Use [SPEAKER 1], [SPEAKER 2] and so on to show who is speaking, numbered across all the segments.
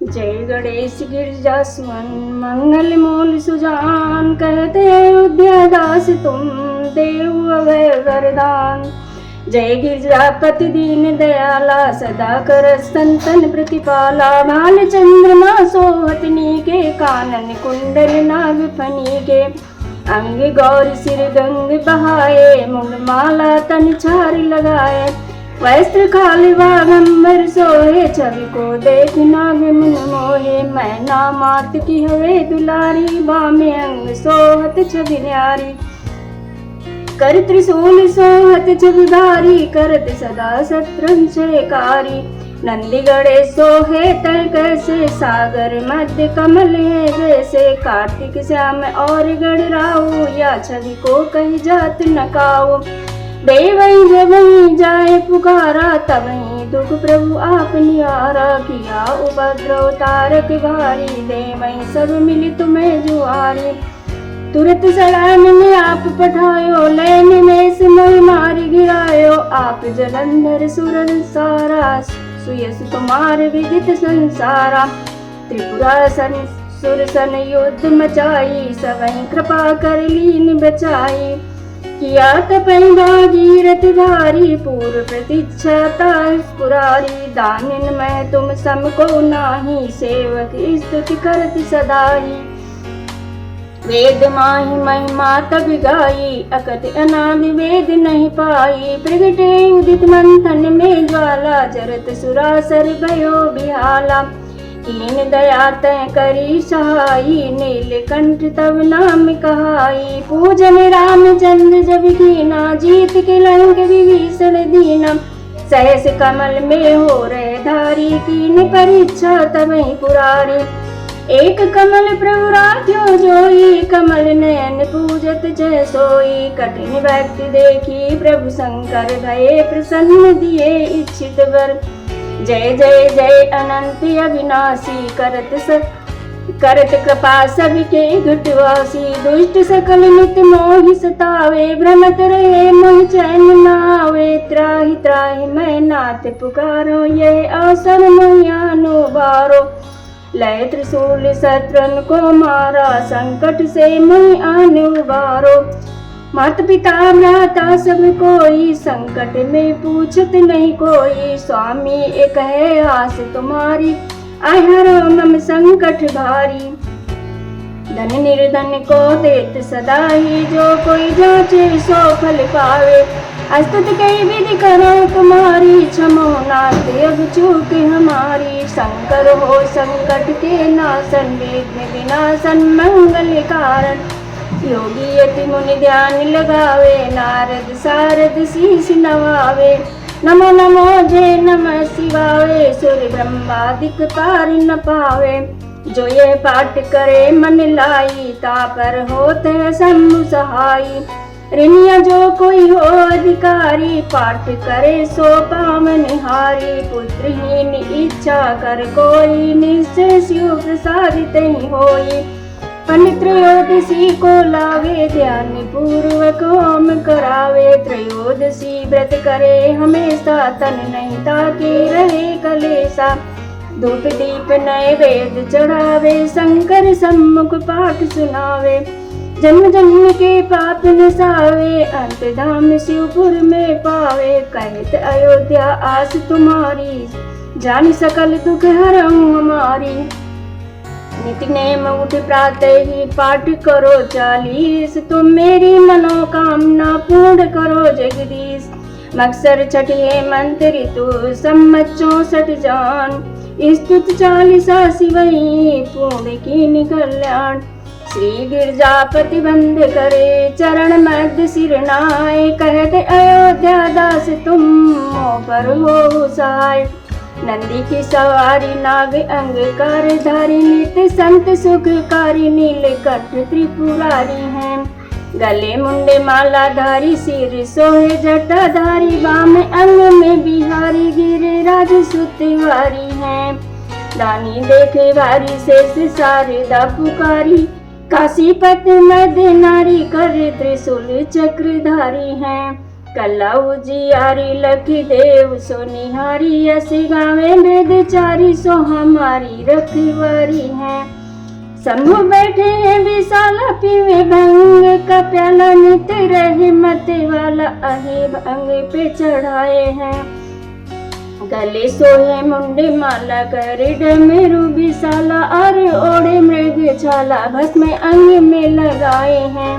[SPEAKER 1] जय गणेश गिरजा सुमन मंगल मूल सुजान, कहते अयोध्या दास तुम देव अभय वरदान। जय गिरजापति दीन दयाला, सदा कर संतन प्रतिपाला। भाल चंद्रमा सोहतनी के, कानन कुंडल नाग फनी के। अंग गौर सिर गंग बहाए, मुंड माला तन छार लगाए। वस्त्र खाल बागंबर सोहे, छवि को देख नाग मन मोहे। मैना मात की हवे दुलारी, बामे अंग सोहत छवि न्यारी। कर त्रिशूल सोहत छविधारी, करत सदा शत्रु छयकारी। नंदी गणेश सोहे तय कैसे, सागर मध्य कमल है जैसे। कार्तिक श्याम और गणराऊ, या छवि को कही जात नकाऊ। देवई जबई जाए पुकारा, तबई दुख प्रभु आप निवारा। किया उपद्रव तारक भारी, देवई सब मिली तुम्हें जुआरी। तुरत सलाम में आप पठायो, लैन में सिमोह मारी गिरायो। आप जलंधर सुरन सारा, सुयस तुम्हार विदित संसारा। त्रिपुरासन सुरसन युद्ध मचाई, सबई कृपा कर लीन बचाई। किया तपई भागीरथ धारी, पूर्व प्रतीक्षा ताहि पुरारी। दानिन मैं तुम सम को नाही, सेवक स्तुति करति सदाई। वेद माहि महिमा तब गाई, अकथ अनादि वेद नहीं पाई। प्रगटे उदित मंथन में ज्वाला, जरत सुरासर भयो बिहाला। कीन दया तय करी सहाई, नीलकंठ तब नाम कहाई। पूजन रामचंद्र जब कीना, जीत के लंक विभीषण दीना। सहस कमल में हो रहे धारी, कीन परीक्षा तबहि पुरारी। एक कमल प्रभु राख्यो जोई, कमल नयन पूजत जय सोई। कठिन व्यक्ति देखी प्रभु शंकर, भये प्रसन्न दिए इच्छित वर। जय जय जय अनंत अविनाशी, करत कृपा सबके घटवासी। दुष्ट सकल नित मोहि सतावे, भ्रमत रहे मोहि चैन न आवे। त्राहि त्राहि मैं नाथ पुकारो, यह अवसर मोहि आनो बारो। लय त्रिशूल शत्रन को मारा, संकट से मोहि आने उबारो। माता पिता भ्राता सब कोई, संकट में पूछत नहीं कोई। स्वामी एक है आस तुम्हारी, आय हरो मम संकट भारी। धन निर्धन को देत सदा ही, जो कोई जाचे सो फल पावे। अस्तुत कई विधि करो तुम्हारी, क्षमो नाथ अब चूक हमारी। शंकर हो संकट के नाशन, विघ्न विनाशन मंगल कारण। योगी यति मुनि ध्यान लगावे, नारद सारद शीश नवावे। नमो नमो जय नमः शिवाय, सूर्य ब्रह्मादिक पार न पावे। जो ये पाठ करे मन लाई, तापर होते शंभु सहाई। ऋणिया जो कोई हो अधिकारी, पाठ करे सो पावन हारी। पुत्रहीन इच्छा कर कोई, निश्चय शिव प्रसादित ही होई। पंडित त्रयोदशी को लावे, ध्यान पूर्वक होम करावे। त्रयोदशी व्रत करे हमेशा, तन नहीं ताके रहे कलेसा। धूप दीप नैवेद्य चढ़ावे, शंकर सम्मुख पाठ सुनावे। जन्म जन्म के पाप नसावे, अंत धाम शिवपुर में पावे। कहत अयोध्या आस तुम्हारी, जान सकल दुख हरऊं हमारी। नित्य नेम उठ प्रातः ही पाठ करो 40, तुम मेरी मनोकामना पूर्ण करो जगदीश। मक्सर छठे मंत्र ऋतु सम्मत 64 जान, स्तुत 40 शिवई पूर्ण कीन कल्याण। श्री गिरजापति बंद करे, चरण मध्य सिर नाय। कहते अयोध्या दास तुम मोह पर हो सहाय। नंदी की सवारी नाग अंगकार धारी, नित्य संत सुखकारी नीलकंठ त्रिपुरारी हैं। गले मुंडे माला धारी, सिर सोहे जटाधारी। वाम अंग में बिहारी, गिरिराज सुतवारी हैं। दानी देखे भारी, शेष शारदा पुकारी। काशीपत मध्य नारी, कर त्रिशूल चक्रधारी हैं। कला उजियारी लखी देव सो निहारी, ऐसी गावे वेद चारी सो हमारी रखवारी है। शंभु बैठे हैं विशाला पीवे भंग का प्याला, नित रहे मत वाला अहे भंग पे चढ़ाए हैं। गले सोहे मुंडे माला करे डमरू विशाला, और ओढ़े मृग छाला भस्म अंग में लगाए हैं।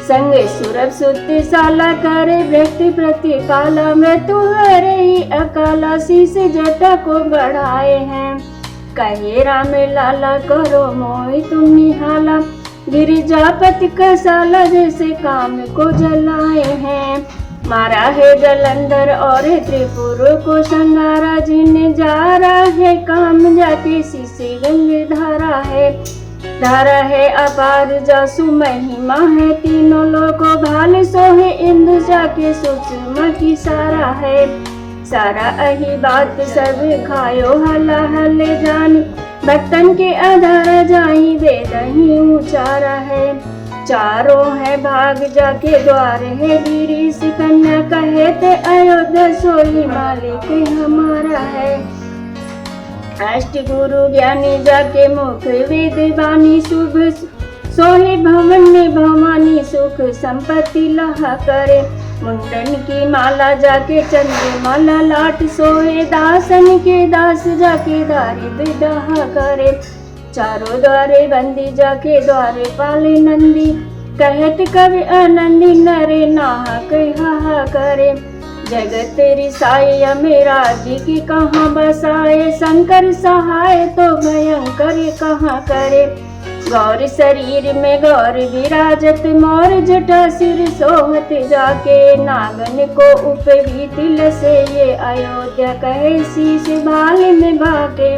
[SPEAKER 1] संग सुरभ सुत साला करे व्यक्ति प्रतिपाला, मृत्यु हरे ही अकाला शीस जटा को बढ़ाए हैं। कहे राम लाला करो मोहि तुम निहाला, गिरिजापति का साला जैसे काम को जलाए हैं। मारा है जलंधर और त्रिपुर को संगारा, जिन्हें जा रहा है काम जाके शीशे गंगे धारा है अपार जासु महिमा है। तीनों लोगों भाल सोहे इंदु जाके सूक्ष्म की सारा अही बात सब खायो हला हले जानी, भक्तन के आधार जाई वेद ही उचारा है। चारों है भाग जाके द्वार है गिरीश कन्या, कहते अयोध्या सोई मालिक हमारा है। अष्ट गुरु ज्ञानी जाके मुख वेद वाणी, शुभ सोहे भवन में भवानी सुख संपत्ति लहा करे। मुंडन की माला जाके चंद्रमाला लाट सोहे, दासन के दास जाके दारिद्र दहा करे। चारों द्वारे बंदी जाके द्वारे पाले नंदी, कहत कवि आनंदी नरे नाहक हाहा करे। जगत रिसाए मेरा जी की कहाँ बसाए, शंकर सहाय तो भयंकर कहाँ करे। गौर शरीर में गौर विराजत, मोर जटा सिर सोहत जाके, नागन को उपवी तिल से ये अयोध्या कहे शीश भाल में बाके।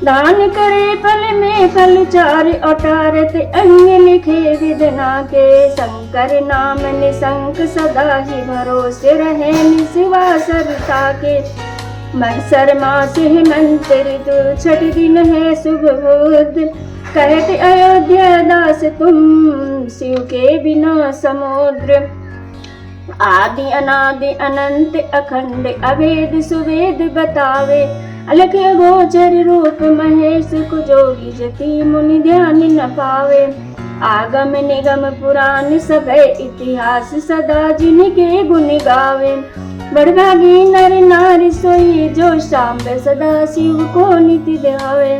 [SPEAKER 1] दान करे फल में फल चार अटारत, अंग लिखे विदना के। शंकर नाम निशंक सदा ही भरोसे रहे, निशिवा सरिता के। मत्सर मास है मंत्र ऋतु, छठ दिन है शुभ बुध, कहते अयोध्या दास तुम शिव के बिना समुद्र। आदि अनादि अनंत अखंड अभेद सुवेद बतावे, अलख गोचर रूप महेश को जोगी जति मुनि ध्यान न पावे। आगम निगम पुराण सब इतिहास सदा जिनके गुण गावे। बड़भागी नर नारी सोई जो सांब सदा शिव को नित्य ध्यावे।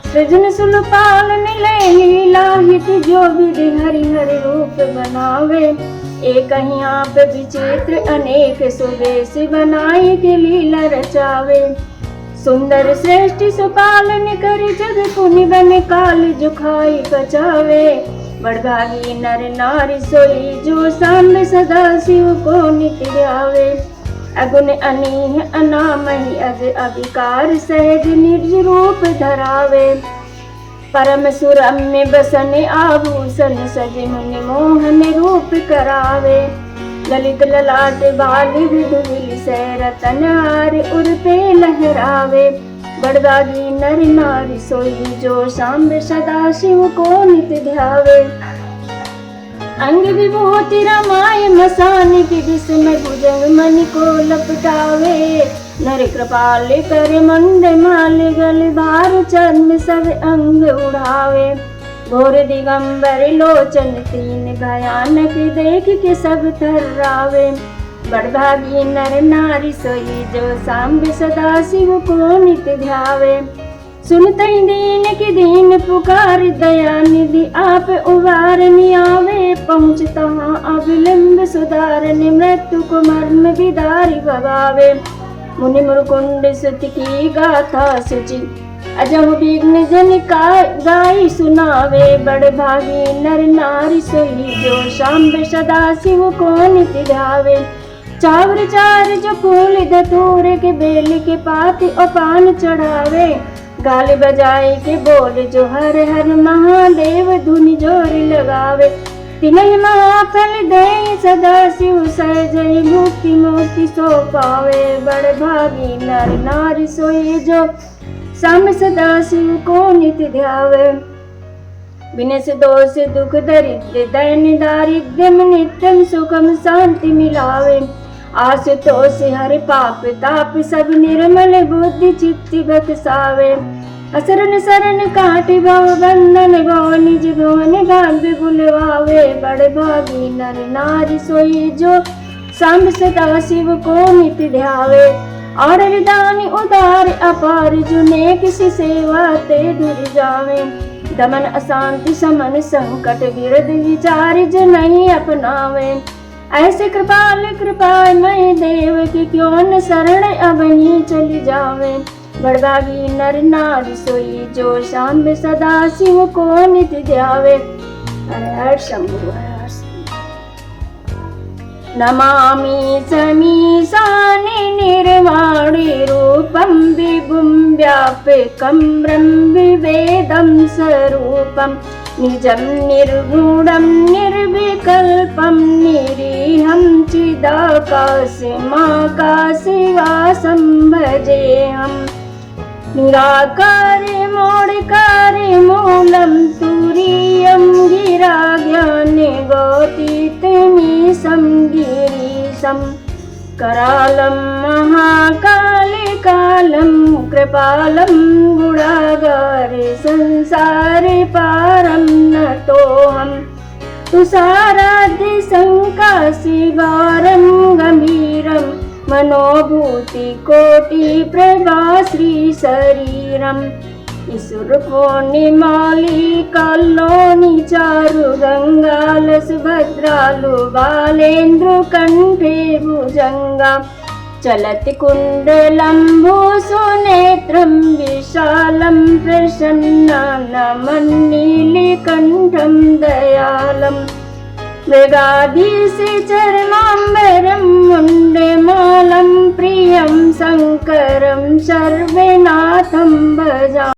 [SPEAKER 1] सृजन सुन पालन ले लीला हित, जो विधि हरि हरि रूप बनावे। एक ही आप विचित्र अनेक सुवेश बनाए के लीला रचावे। सुंदर श्रेष्ठ सुपालन कर जग पुनि बन काल जुखाई बचावे। बड़भागी नर नारी सोई जो सांब सदा शिव को नित्य ध्यावे। अगुण अनीह अनामहि अज अविकार सहज निर्ज रूप धरावे। परम सुरम में बसन आभूषण सज मुनि मोहन रूप करावे। ललित ललाट बाल विधुविल से रतन हार उर पे लहरावे। बड़भागी नर नारी सोई जो सांब सदा शिव को नित्य ध्यावे। अंग विभूति रमाय मसान की दिस में भुजंग मणि को लपटावे। नर कृपाल कर मंद माल गल भार चर्म सब अंग उड़ावे। घोर दिगंबर लोचन तीन भयानक देख के सब थर्रावे। बड़भागी नर नारी सोई जो सांब सदा शिव को नित्य ध्यावे। सुनते दीन की दीन पुकार दया निधि आप उबारनी आवे। पहुँचता अविलंब सुधारने मृत्यु को मर्म विदारी भगावे। मुनि मुरकुंड सुत की गाथा सुचि अजब विघ्न जन का गाई सुनावे। बड़भागी नर नारी सोई जो सांब सदा शिव को नित्य ध्यावे। चावर चार जो फूल धतूरे के बेल के पात अपान चढ़ावे। गाल बजाए के बोल जो हर हर महादेव धुनि जोर लगावे। तिनहि महाफल दे सदा शिव सहजय मुक्ति मोक्ति सो पावे। बड़भागी नर नारी सोई जो सांब सदा शिव को नित्य ध्यावे। विनश दोष दुख दरिद्र दैन्य दारिद्र्यम नित्यम सुखम शांति मिलावे। आशुतोष हरि पाप ताप सब निर्मल बुद्धि चित्त बख्शावे। असरन शरण काटि भव बंधन गो निज भुवन भाग्य बुलवावे। बड़ भागी नर नारी सोई जो सांब सदा शिव को नित ध्यावे। और विदानी उदार अपार जुने किसी सेवा ते दूर जावे। दमन अशांति समन संकट विरध विचार जो नहीं अपनावे। ऐसे कृपाल कृपामय देव की क्यों न शरण अब ही चली जावे। बड़भागी नर नारी सोई जो शाम सदा शिव को नित ध्यावे। हर हर शंभु हर हर नमामि समीशानि निर्वाणि रूपं विभुं व्यापकं ब्रह्मवेदं स्वरूपं निजं निर्गुणं निर्विकल्पं निरीहं चिदाकाशमाकाशवासं भजेऽहम्। निराकारे मोडकारे मूलं तुरीयं गिरा ज्ञाने गौतीतमीशं गिरीशं करालं महाकाले कालं कृपालं गुणागारे संसारे पारं नतोऽहम्। तुषाराद्य शङ्काशिवारं गम्भीरं मनोभूति कोटि प्रभा श्री शरीरम। ईश्वर पूर्णिमाली कालोनी चारु गंगाल सुभद्रालु बालेन्द्र कंठे भुजंगा। चलति कुंडलं भूसुनेत्रं विशालं प्रसन्नाननं नीलकण्ठं दयालम्। मृगाधीशे चर्माम्बरं मुण्डमालं प्रियं शङ्करं सर्वनाथं भजामि।